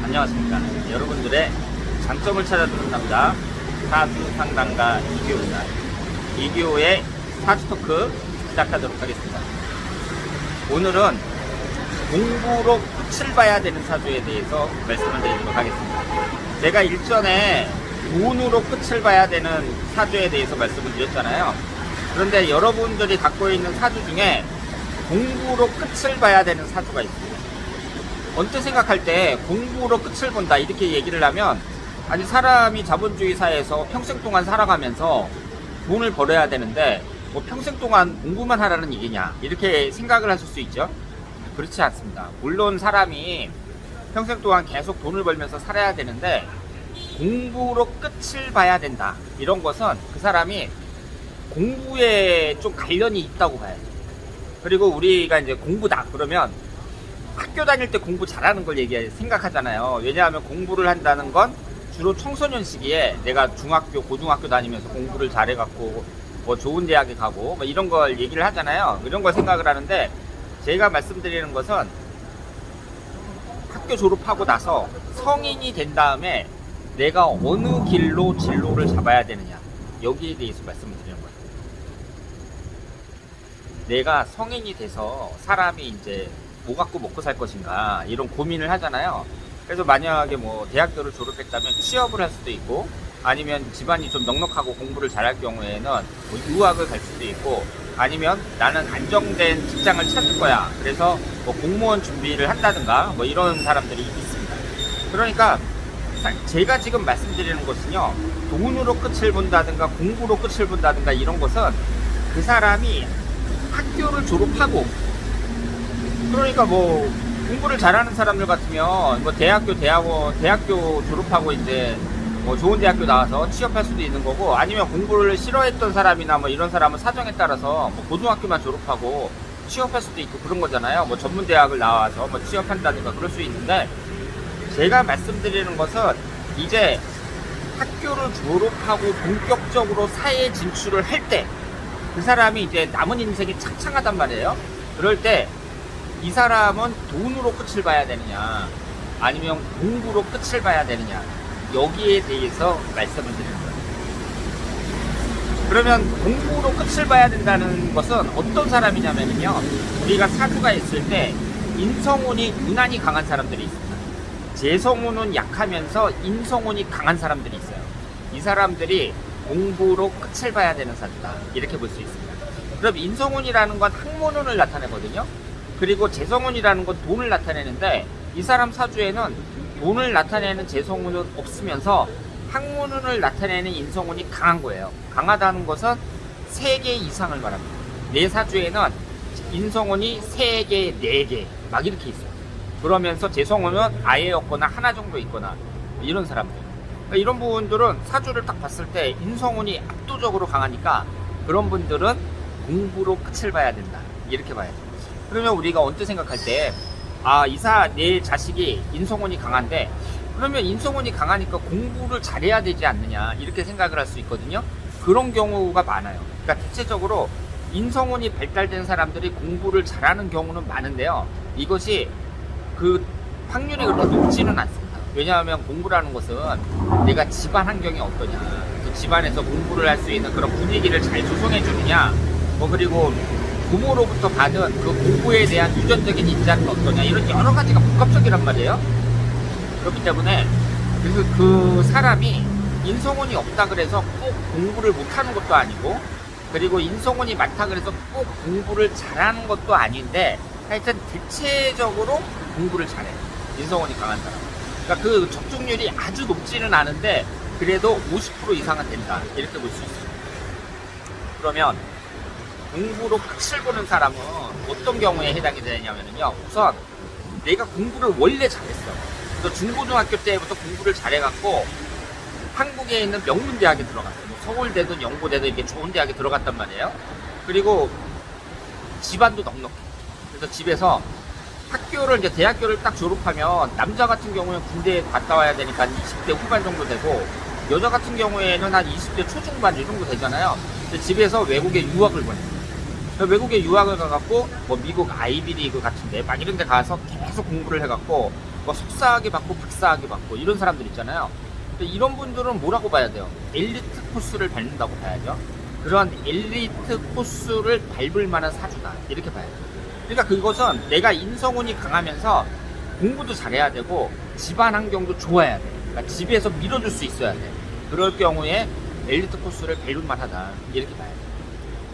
안녕하십니까. 여러분들의 장점을 찾아주는 남자 사주 상담가 이규호입니다. 이규호의 사주 토크 시작하도록 하겠습니다. 오늘은 공부로 끝을 봐야 되는 사주에 대해서 말씀을 드리도록 하겠습니다. 제가 일전에 돈으로 끝을 봐야 되는 사주에 대해서 말씀을 드렸잖아요. 그런데 여러분들이 갖고 있는 사주 중에 공부로 끝을 봐야 되는 사주가 있습니다. 언뜻 생각할 때 공부로 끝을 본다 이렇게 얘기를 하면, 아니 사람이 자본주의 사회에서 평생 동안 살아가면서 돈을 벌어야 되는데 뭐 평생 동안 공부만 하라는 얘기냐 이렇게 생각을 하실 수 있죠. 그렇지 않습니다. 물론 사람이 평생 동안 계속 돈을 벌면서 살아야 되는데 공부로 끝을 봐야 된다 이런 것은 그 사람이 공부에 좀 관련이 있다고 봐야 돼요. 그리고 우리가 이제 공부다 그러면 학교 다닐 때 공부 잘하는 걸 생각하잖아요. 왜냐하면 공부를 한다는 건 주로 청소년 시기에 내가 중학교, 고등학교 다니면서 공부를 잘해갖고 뭐 좋은 대학에 가고 뭐 이런 걸 얘기를 하잖아요. 이런 걸 생각을 하는데, 제가 말씀드리는 것은 학교 졸업하고 나서 성인이 된 다음에 내가 어느 길로 진로를 잡아야 되느냐, 여기에 대해서 말씀을 드리는 거예요. 내가 성인이 돼서 사람이 이제 뭐 갖고 먹고 살 것인가 이런 고민을 하잖아요. 그래서 만약에 뭐 대학교를 졸업했다면 취업을 할 수도 있고, 아니면 집안이 좀 넉넉하고 공부를 잘할 경우에는 뭐 유학을 갈 수도 있고, 아니면 나는 안정된 직장을 찾을 거야 그래서 뭐 공무원 준비를 한다든가 뭐 이런 사람들이 있습니다. 그러니까 제가 지금 말씀드리는 것은요, 돈으로 끝을 본다든가 공부로 끝을 본다든가 이런 것은 그 사람이 학교를 졸업하고, 그러니까 뭐 공부를 잘하는 사람들 같으면 뭐 대학교 졸업하고 이제 뭐 좋은 대학교 나와서 취업할 수도 있는 거고, 아니면 공부를 싫어했던 사람이나 뭐 이런 사람은 사정에 따라서 뭐 고등학교만 졸업하고 취업할 수도 있고 그런 거잖아요. 뭐 전문 대학을 나와서 뭐 취업한다든가 그럴 수 있는데, 제가 말씀드리는 것은 이제 학교를 졸업하고 본격적으로 사회에 진출을 할 때 그 사람이 이제 남은 인생이 창창하단 말이에요. 그럴 때 이 사람은 돈으로 끝을 봐야 되느냐 아니면 공부로 끝을 봐야 되느냐, 여기에 대해서 말씀을 드리는 거예요. 그러면 공부로 끝을 봐야 된다는 것은 어떤 사람이냐면요, 우리가 사주가 있을 때 인성운이 유난히 강한 사람들이 있습니다. 재성운은 약하면서 인성운이 강한 사람들이 있어요. 이 사람들이 공부로 끝을 봐야 되는 사주다 이렇게 볼 수 있습니다. 그럼 인성운이라는 건 학문운을 나타내거든요. 그리고 재성운이라는 건 돈을 나타내는데, 이 사람 사주에는 돈을 나타내는 재성운은 없으면서 학문운을 나타내는 인성운이 강한 거예요. 강하다는 것은 3개 이상을 말합니다. 내 사주에는 인성운이 3개, 4개 막 이렇게 있어요. 그러면서 재성운은 아예 없거나 하나 정도 있거나 이런 사람들. 그러니까 이런 분들은 사주를 딱 봤을 때 인성운이 압도적으로 강하니까 그런 분들은 공부로 끝을 봐야 된다 이렇게 봐야 돼요. 그러면 우리가 언뜻 생각할 때, 내 자식이 인성운이 강한데 그러면 인성운이 강하니까 공부를 잘해야 되지 않느냐 이렇게 생각을 할 수 있거든요. 그런 경우가 많아요. 그러니까 대체적으로 인성운이 발달된 사람들이 공부를 잘하는 경우는 많은데요, 이것이 그 확률이 그렇게 높지는 않습니다. 왜냐하면 공부라는 것은 내가 집안 환경이 어떠냐, 그 집안에서 공부를 할 수 있는 그런 분위기를 잘 조성해 주느냐, 뭐 그리고 부모로부터 받은 그 공부에 대한 유전적인 인자는 어떠냐, 이런 여러 가지가 복합적이란 말이에요. 그렇기 때문에 그 사람이 인성운이 없다 그래서 꼭 공부를 못하는 것도 아니고, 그리고 인성운이 많다 그래서 꼭 공부를 잘하는 것도 아닌데, 하여튼 대체적으로 공부를 잘해, 인성운이 강한 사람. 그러니까 그 적중률이 아주 높지는 않은데 그래도 50% 이상은 된다 이렇게 볼 수 있어요. 그러면 공부로 끝을 보는 사람은 어떤 경우에 해당이 되냐면요, 우선 내가 공부를 원래 잘했어. 그래서 중고등학교 때부터 공부를 잘해갖고 한국에 있는 명문대학에 들어갔어. 뭐 서울대든 연고대든 이렇게 좋은 대학에 들어갔단 말이에요. 그리고 집안도 넉넉해. 그래서 집에서 학교를 이제 대학교를 딱 졸업하면 남자 같은 경우는 군대에 갔다 와야 되니까 한 20대 후반 정도 되고, 여자 같은 경우에는 한 20대 초중반 이 정도 되잖아요. 근데 집에서 외국에 유학을 보냈어요. 외국에 유학을 가갖고 뭐 미국 아이비리그 같은데 막 이런 데 가서 계속 공부를 해갖고 뭐 석사학위 받고 박사학위 받고 이런 사람들 있잖아요. 근데 이런 분들은 뭐라고 봐야 돼요? 엘리트 코스를 밟는다고 봐야죠. 그런 엘리트 코스를 밟을 만한 사주다 이렇게 봐야 돼요. 그러니까 그것은 내가 인성운이 강하면서 공부도 잘해야 되고 집안 환경도 좋아야 돼. 그러니까 집에서 밀어줄 수 있어야 돼. 그럴 경우에 엘리트 코스를 밟을 만하다 이렇게 봐야 돼.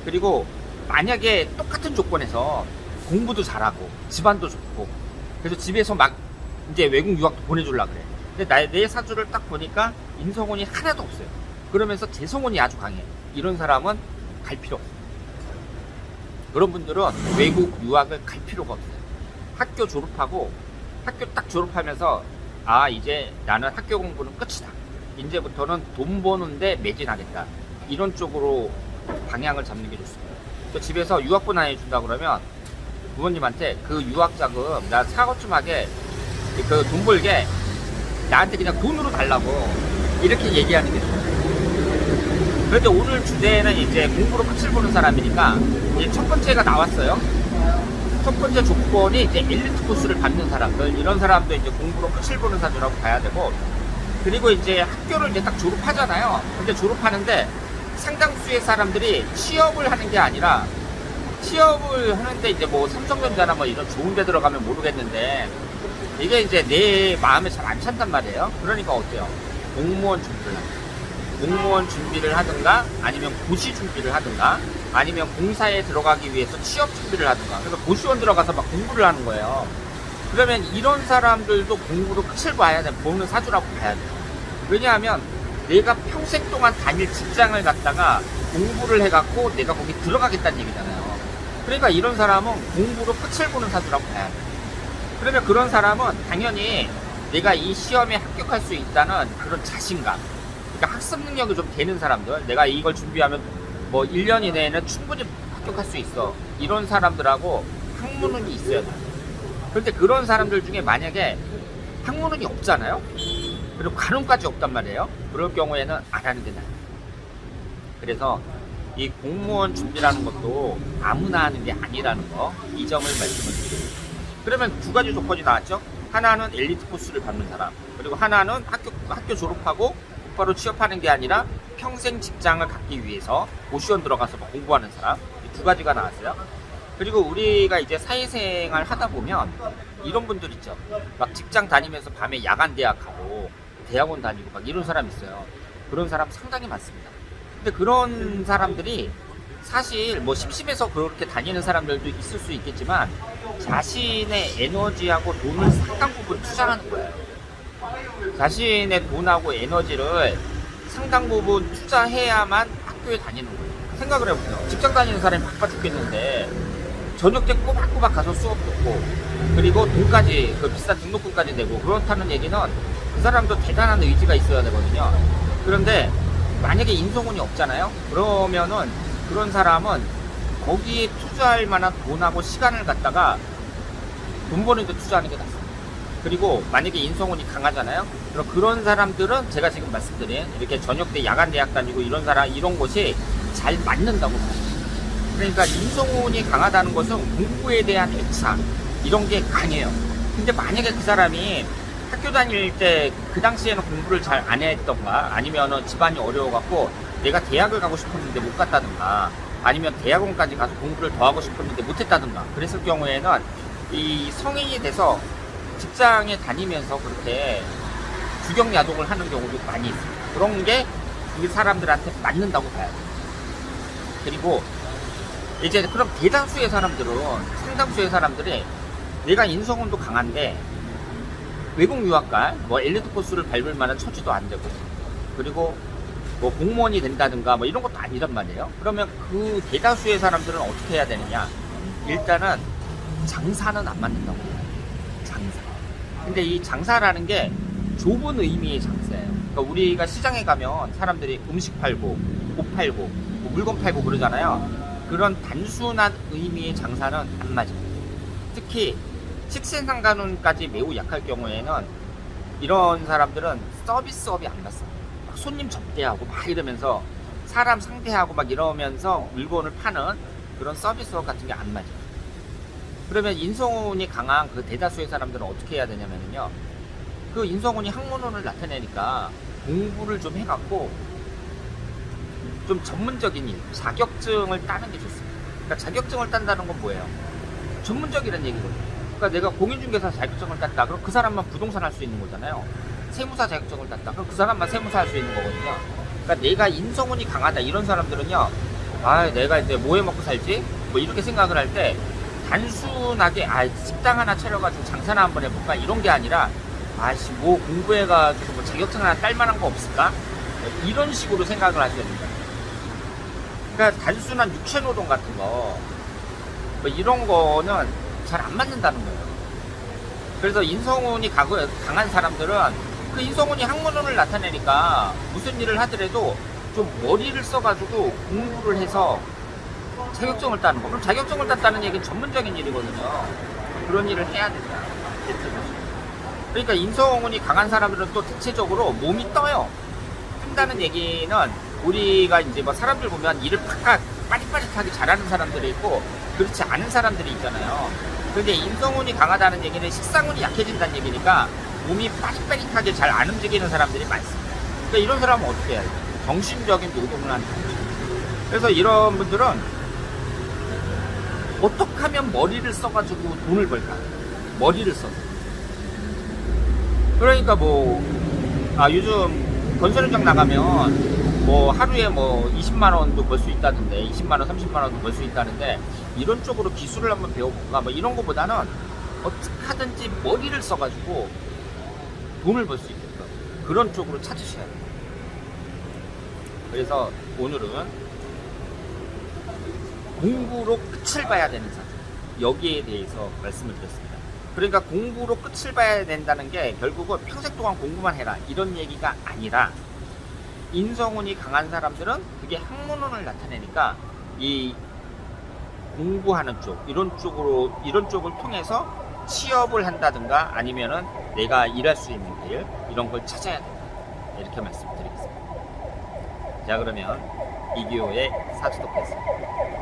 그리고 만약에 똑같은 조건에서 공부도 잘하고 집안도 좋고 그래서 집에서 막 이제 외국 유학도 보내주려고 그래. 근데 내 사주를 딱 보니까 인성운이 하나도 없어요. 그러면서 재성운이 아주 강해. 이런 사람은 갈 필요 없어요. 그런 분들은 외국 유학을 갈 필요가 없어요. 학교 졸업하고 학교 딱 졸업하면서 아 이제 나는 학교 공부는 끝이다. 이제부터는 돈 버는데 매진하겠다. 이런 쪽으로 방향을 잡는 게 좋습니다. 또 집에서 유학분 안 해준다 그러면 부모님한테 그 유학 자금 나 사고 좀 하게 그 돈 벌게 나한테 그냥 돈으로 달라고 이렇게 얘기하는 게 좋아요. 그런데 오늘 주제는 이제 공부로 끝을 보는 사람이니까 이제 첫 번째가 나왔어요. 첫 번째 조건이 이제 엘리트 코스를 밟는 사람들, 이런 사람도 이제 공부로 끝을 보는 사주라고 봐야 되고, 그리고 이제 학교를 이제 딱 졸업하잖아요. 근데 졸업하는데 상당수의 사람들이 취업을 하는 게 아니라 취업을 하는데 이제 뭐 삼성전자나 뭐 이런 좋은 데 들어가면 모르겠는데 이게 이제 내 마음에 잘 안 찬단 말이에요. 그러니까 어때요? 공무원 준비를 합니다. 공무원 준비를 하든가 아니면 고시 준비를 하든가 아니면 공사에 들어가기 위해서 취업 준비를 하든가 그래서 고시원 들어가서 막 공부를 하는 거예요. 그러면 이런 사람들도 공부로 끝을 봐야 돼. 보는 사주라고 봐야 돼요. 왜냐하면 내가 평생 동안 다닐 직장을 갖다가 공부를 해갖고 내가 거기 들어가겠다는 얘기잖아요. 그러니까 이런 사람은 공부로 끝을 보는 사주라고 봐야 돼요. 그러면 그런 사람은 당연히 내가 이 시험에 합격할 수 있다는 그런 자신감, 그러니까 학습 능력이 좀 되는 사람들, 내가 이걸 준비하면 뭐 1년 이내에는 충분히 합격할 수 있어. 이런 사람들하고 학문운이 있어야 돼. 그런데 그런 사람들 중에 만약에 학문운이 없잖아요? 그리고 관운까지 없단 말이에요? 그럴 경우에는 안 하는 게 나아요. 그래서 이 공무원 준비라는 것도 아무나 하는 게 아니라는 거, 이 점을 말씀을 드립니다. 그러면 두 가지 조건이 나왔죠? 하나는 엘리트 코스를 밟는 사람, 그리고 하나는 학교 졸업하고 곧바로 취업하는 게 아니라 평생 직장을 갖기 위해서 고시원 들어가서 막 공부하는 사람, 이 두 가지가 나왔어요. 그리고 우리가 이제 사회생활 하다 보면 이런 분들 있죠. 막 직장 다니면서 밤에 야간 대학하고 대학원 다니고 막 이런 사람 있어요. 그런 사람 상당히 많습니다. 근데 그런 사람들이 사실 뭐 심심해서 그렇게 다니는 사람들도 있을 수 있겠지만 자신의 에너지하고 돈을 상당 부분 투자하는 거예요. 자신의 돈하고 에너지를 상당 부분 투자해야만 학교에 다니는 거예요. 생각을 해보세요. 직장 다니는 사람이 바빠 죽겠는데 저녁 때 꼬박꼬박 가서 수업 듣고 그리고 돈까지 그 비싼 등록금까지 내고 그렇다는 얘기는 그 사람도 대단한 의지가 있어야 되거든요. 그런데 만약에 인성운이 없잖아요. 그러면은 그런 사람은 거기에 투자할 만한 돈하고 시간을 갖다가 돈 버는 데 투자하는 게 낫습니다. 그리고 만약에 인성운이 강하잖아요. 그럼 그런 사람들은 제가 지금 말씀드린 이렇게 저녁 때 야간 대학 다니고 이런 사람 이런 곳이 잘 맞는다고 봐요. 그러니까 인성운이 강하다는 것은 공부에 대한 애착 이런 게 강해요. 근데 만약에 그 사람이 학교 다닐 때 그 당시에는 공부를 잘 안 했던가 아니면 집안이 어려워갖고 내가 대학을 가고 싶었는데 못 갔다든가 아니면 대학원까지 가서 공부를 더 하고 싶었는데 못했다든가 그랬을 경우에는 이 성인이 돼서 직장에 다니면서 그렇게 주경야독을 하는 경우도 많이 있어요. 그런 게 이 사람들한테 맞는다고 봐야 돼요. 그리고 이제 그럼 대다수의 사람들은 상당수의 사람들이 내가 인성운도 강한데 외국 유학가 뭐 엘리트 코스를 밟을 만한 처지도 안 되고 그리고 뭐 공무원이 된다든가 뭐 이런 것도 아니란 말이에요. 그러면 그 대다수의 사람들은 어떻게 해야 되느냐? 일단은 장사는 안 맞는다고 해요. 장사. 근데 이 장사라는 게 좁은 의미의 장사예요. 그러니까 우리가 시장에 가면 사람들이 음식 팔고 옷 팔고 뭐 물건 팔고 그러잖아요. 그런 단순한 의미의 장사는 안 맞아요. 특히 식생산가론까지 매우 약할 경우에는 이런 사람들은 서비스업이 안 맞어요. 막 손님 접대하고 막 이러면서 사람 상대하고 막 이러면서 물건을 파는 그런 서비스업 같은 게 안 맞아요. 그러면 인성운이 강한 그 대다수의 사람들은 어떻게 해야 되냐면요. 그 인성운이 학문운을 나타내니까 공부를 좀 해갖고 좀 전문적인 일, 자격증을 따는 게 좋습니다. 그러니까 자격증을 딴다는 건 뭐예요? 전문적이라는 얘기거든요. 그러니까 내가 공인중개사 자격증을 땄다. 그럼 그 사람만 부동산 할 수 있는 거잖아요. 세무사 자격증을 땄다. 그럼 그 사람만 세무사 할 수 있는 거거든요. 그러니까 내가 인성운이 강하다. 이런 사람들은요. 아, 내가 이제 뭐 해 먹고 살지? 뭐 이렇게 생각을 할 때 단순하게 식당 하나 차려가지고 장사나 한번 해볼까? 이런 게 아니라 아씨 뭐 공부해가지고 뭐 자격증 하나 딸 만한 거 없을까? 이런 식으로 생각을 하셔야 된다. 그러니까 단순한 육체노동 같은 거 뭐 이런 거는 잘 안 맞는다는 거예요. 그래서 인성운이 강한 사람들은 그 인성운이 학문운을 나타내니까 무슨 일을 하더라도 좀 머리를 써가지고 공부를 해서 자격증을 따는 거. 그럼 자격증을 땄다는 얘기는 전문적인 일이거든요. 그런 일을 해야 된다. 그러니까 인성운이 강한 사람들은 또 대체적으로 몸이 떠요. 뜬다는 얘기는 우리가 이제 뭐 사람들 보면 일을 팍팍 빠릿빠릿하게 잘하는 사람들이 있고 그렇지 않은 사람들이 있잖아요. 근데 인성운이 강하다는 얘기는 식상운이 약해진다는 얘기니까 몸이 빠릿빠릿하게 잘 안 움직이는 사람들이 많습니다. 그러니까 이런 사람은 어떻게 해야 돼요? 정신적인 노동을 하는 거죠. 그래서 이런 분들은 어떻게 하면 머리를 써가지고 돈을 벌까? 머리를 써서. 그러니까 뭐, 요즘 건설 현장 나가면 뭐 하루에 뭐 20만 원도 벌 수 있다는데, 20만 원, 30만 원도 벌 수 있다는데, 이런 쪽으로 기술을 한번 배워볼까? 뭐 이런 거보다는 어떻게 하든지 머리를 써가지고 돈을 벌 수 있게끔 그런 쪽으로 찾으셔야 돼요. 그래서 오늘은 공부로 끝을 봐야 되는 사람, 여기에 대해서 말씀을 드렸습니다. 그러니까 공부로 끝을 봐야 된다는 게 결국은 평생 동안 공부만 해라 이런 얘기가 아니라 인성운이 강한 사람들은 그게 학문운을 나타내니까 이 공부하는 쪽 이런 쪽을 통해서 취업을 한다든가 아니면은 내가 일할 수 있는 길 이런 걸 찾아야 된다 이렇게 말씀드리겠습니다. 자, 그러면 이기호의 사주독했습니다.